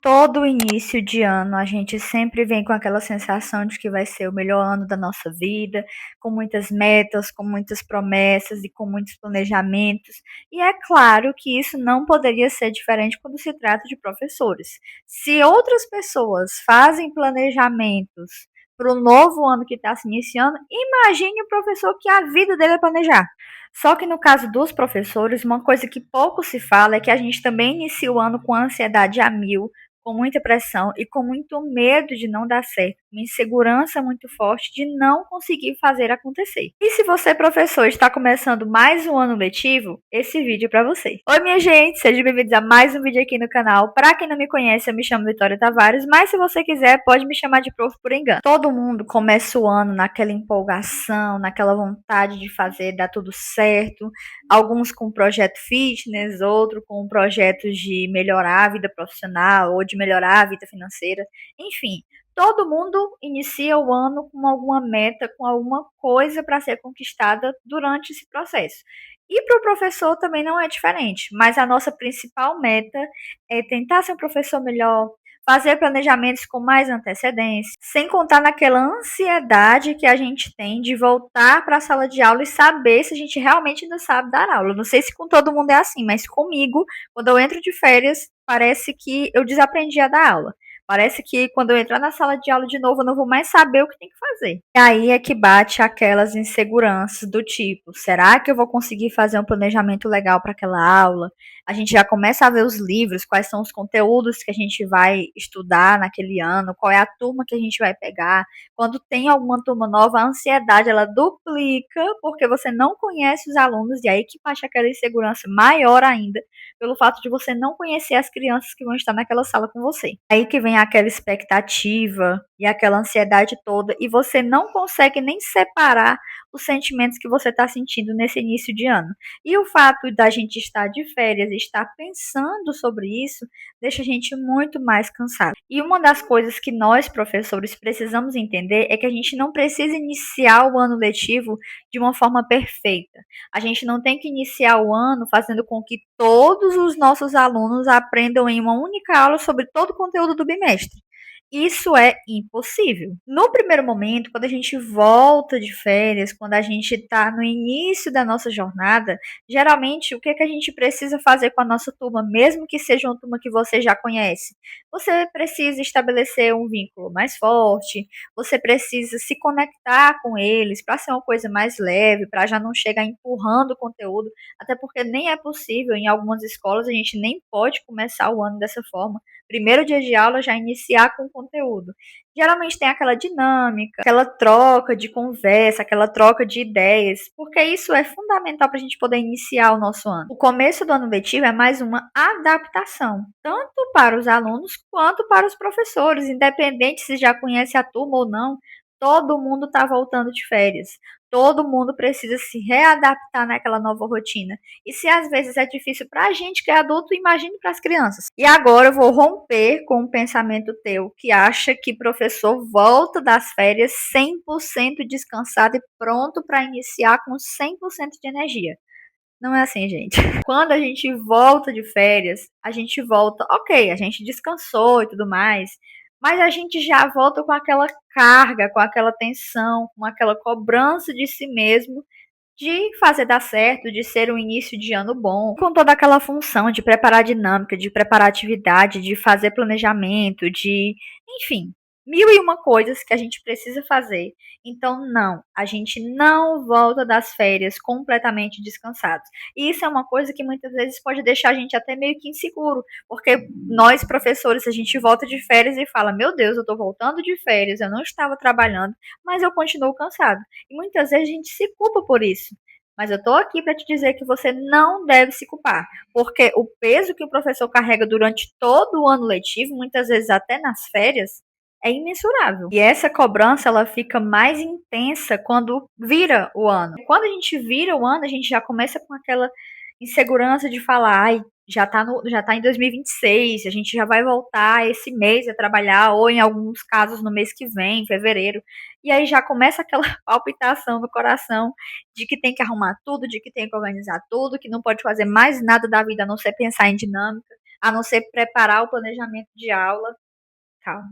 Todo início de ano a gente sempre vem com aquela sensação de que vai ser o melhor ano da nossa vida, com muitas metas, com muitas promessas e com muitos planejamentos. E é claro que isso não poderia ser diferente quando se trata de professores. Se outras pessoas fazem planejamentos para o novo ano que está se iniciando, imagine o professor que a vida dele é planejar. Só que no caso dos professores, uma coisa que pouco se fala é que a gente também inicia o ano com ansiedade a mil, com muita pressão e com muito medo de não dar certo, uma insegurança muito forte de não conseguir fazer acontecer. E se você, professor, está começando mais um ano letivo, esse vídeo é para você. Oi, minha gente, sejam bem-vindos a mais um vídeo aqui no canal. Para quem não me conhece, eu me chamo Vitória Tavares, mas se você quiser, pode me chamar de prof por engano. Todo mundo começa o ano naquela empolgação, naquela vontade de fazer dar tudo certo, alguns com projeto fitness, outros com projetos de melhorar a vida profissional ou de melhorar a vida financeira. Enfim, todo mundo inicia o ano com alguma meta, com alguma coisa para ser conquistada durante esse processo. E para o professor também não é diferente, mas a nossa principal meta é tentar ser um professor melhor, fazer planejamentos com mais antecedência, sem contar naquela ansiedade que a gente tem de voltar para a sala de aula e saber se a gente realmente ainda sabe dar aula. Não sei se com todo mundo é assim, mas comigo, quando eu entro de férias, parece que eu desaprendi a dar aula. Parece que quando eu entrar na sala de aula de novo, eu não vou mais saber o que tem que fazer. E aí é que bate aquelas inseguranças do tipo: será que eu vou conseguir fazer um planejamento legal para aquela aula? A gente já começa a ver os livros, quais são os conteúdos que a gente vai estudar naquele ano, qual é a turma que a gente vai pegar. Quando tem alguma turma nova, a ansiedade ela duplica, porque você não conhece os alunos, e aí que bate aquela insegurança maior ainda, pelo fato de você não conhecer as crianças que vão estar naquela sala com você. Aí que vem aquela expectativa e aquela ansiedade toda, e você não consegue nem separar os sentimentos que você está sentindo nesse início de ano. E o fato da gente estar de férias e estar pensando sobre isso deixa a gente muito mais cansado. E uma das coisas que nós, professores, precisamos entender é que a gente não precisa iniciar o ano letivo de uma forma perfeita. A gente não tem que iniciar o ano fazendo com que todos os nossos alunos aprendam em uma única aula sobre todo o conteúdo do bimestre. Isso é impossível. No primeiro momento, quando a gente volta de férias, quando a gente está no início da nossa jornada, geralmente o que, que a gente precisa fazer com a nossa turma, mesmo que seja uma turma que você já conhece? Você precisa estabelecer um vínculo mais forte, você precisa se conectar com eles para ser uma coisa mais leve, para já não chegar empurrando o conteúdo, até porque nem é possível, em algumas escolas a gente nem pode começar o ano dessa forma. Primeiro dia de aula já iniciar com conteúdo. Geralmente tem aquela dinâmica, aquela troca de conversa, aquela troca de ideias, porque isso é fundamental para a gente poder iniciar o nosso ano. O começo do ano letivo é mais uma adaptação, tanto para os alunos quanto para os professores, independente se já conhece a turma ou não, todo mundo está voltando de férias. Todo mundo precisa se readaptar naquela nova rotina. E se às vezes é difícil para a gente que é adulto, imagine para as crianças. E agora eu vou romper com um pensamento teu que acha que professor volta das férias 100% descansado e pronto para iniciar com 100% de energia. Não é assim, gente. Quando a gente volta de férias, a gente volta, ok, a gente descansou e tudo mais, mas a gente já volta com aquela carga, com aquela tensão, com aquela cobrança de si mesmo de fazer dar certo, de ser um início de ano bom, com toda aquela função de preparar a dinâmica, de preparar a atividade, de fazer planejamento, de, enfim, mil e uma coisas que a gente precisa fazer. Então, não, a gente não volta das férias completamente descansados. E isso é uma coisa que muitas vezes pode deixar a gente até meio que inseguro, porque nós, professores, a gente volta de férias e fala: meu Deus, eu tô voltando de férias, eu não estava trabalhando, mas eu continuo cansado. E muitas vezes a gente se culpa por isso. Mas eu tô aqui para te dizer que você não deve se culpar, porque o peso que o professor carrega durante todo o ano letivo, muitas vezes até nas férias, é imensurável. E essa cobrança ela fica mais intensa quando vira o ano. Quando a gente vira o ano, a gente já começa com aquela insegurança de falar: ai, já tá em 2026, a gente já vai voltar esse mês a trabalhar, ou em alguns casos no mês que vem, fevereiro. E aí já começa aquela palpitação no coração de que tem que arrumar tudo, de que tem que organizar tudo, que não pode fazer mais nada da vida a não ser pensar em dinâmica. a não ser preparar o planejamento de aula. Calma,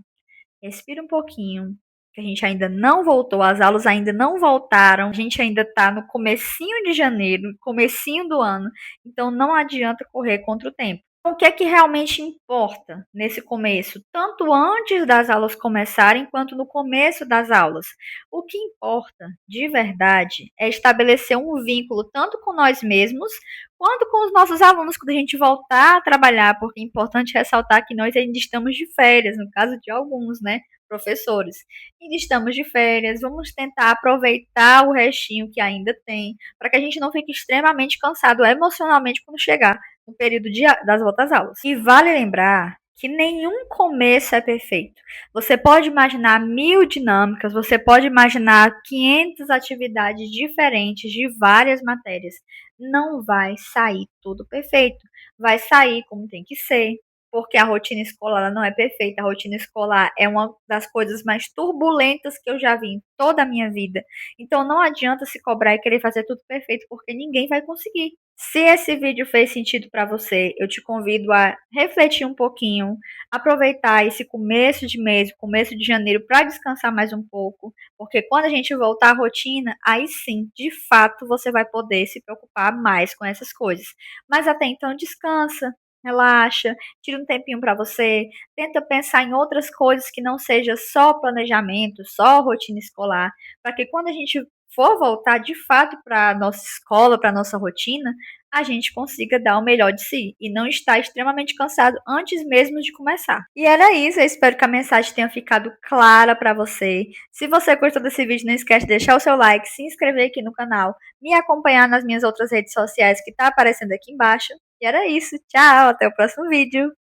respira um pouquinho, que a gente ainda não voltou, as aulas ainda não voltaram, a gente ainda está no comecinho de janeiro, comecinho do ano, então não adianta correr contra o tempo. Então, o que é que realmente importa nesse começo, tanto antes das aulas começarem quanto no começo das aulas? O que importa, de verdade, é estabelecer um vínculo tanto com nós mesmos quanto com os nossos alunos quando a gente voltar a trabalhar, porque é importante ressaltar que nós ainda estamos de férias, no caso de alguns, né, professores. Ainda estamos de férias, vamos tentar aproveitar o restinho que ainda tem, para que a gente não fique extremamente cansado emocionalmente quando chegar no período das outras aulas. E vale lembrar que nenhum começo é perfeito. Você pode imaginar 1000 dinâmicas, você pode imaginar 500 atividades diferentes de várias matérias. Não vai sair tudo perfeito. Vai sair como tem que ser, porque a rotina escolar ela não é perfeita. A rotina escolar é uma das coisas mais turbulentas que eu já vi em toda a minha vida. Então não adianta se cobrar e querer fazer tudo perfeito, porque ninguém vai conseguir. Se esse vídeo fez sentido para você, eu te convido a refletir um pouquinho, aproveitar esse começo de mês, começo de janeiro, para descansar mais um pouco, porque quando a gente voltar à rotina, aí sim, de fato, você vai poder se preocupar mais com essas coisas. Mas até então, descansa, relaxa, tira um tempinho para você, tenta pensar em outras coisas que não seja só planejamento, só rotina escolar, para que quando a gente for voltar de fato para a nossa escola, para a nossa rotina, a gente consiga dar o melhor de si e não estar extremamente cansado antes mesmo de começar. E era isso, eu espero que a mensagem tenha ficado clara para você. Se você gostou desse vídeo, não esquece de deixar o seu like, se inscrever aqui no canal, me acompanhar nas minhas outras redes sociais que tá aparecendo aqui embaixo. E era isso, tchau, até o próximo vídeo!